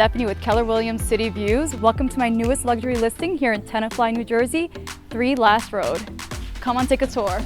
Stephanie with Keller Williams City Views. Welcome to my newest luxury listing here in Tenafly, New Jersey, 3 Last Road. Come on, take a tour.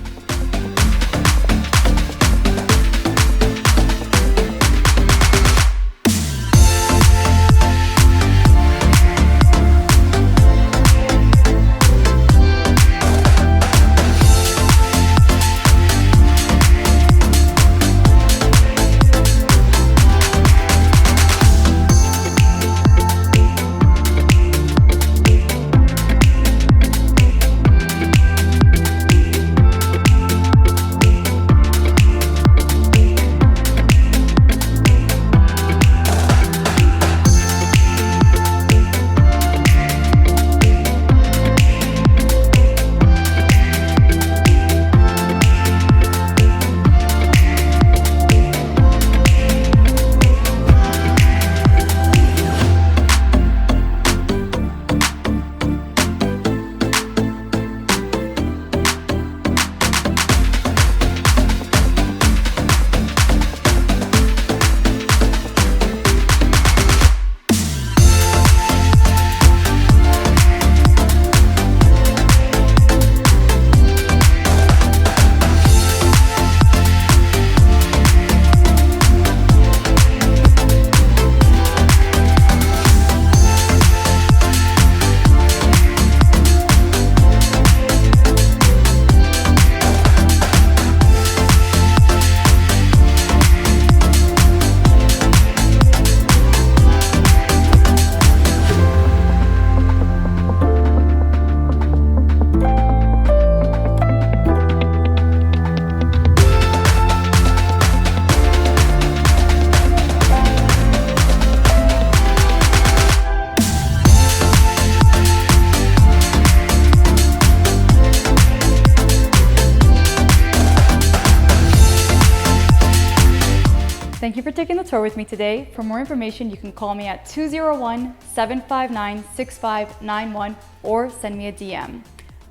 Thank you for taking the tour with me today. For more information, you can call me at 201-759-6591 or send me a DM.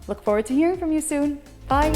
Look forward to hearing from you soon. Bye.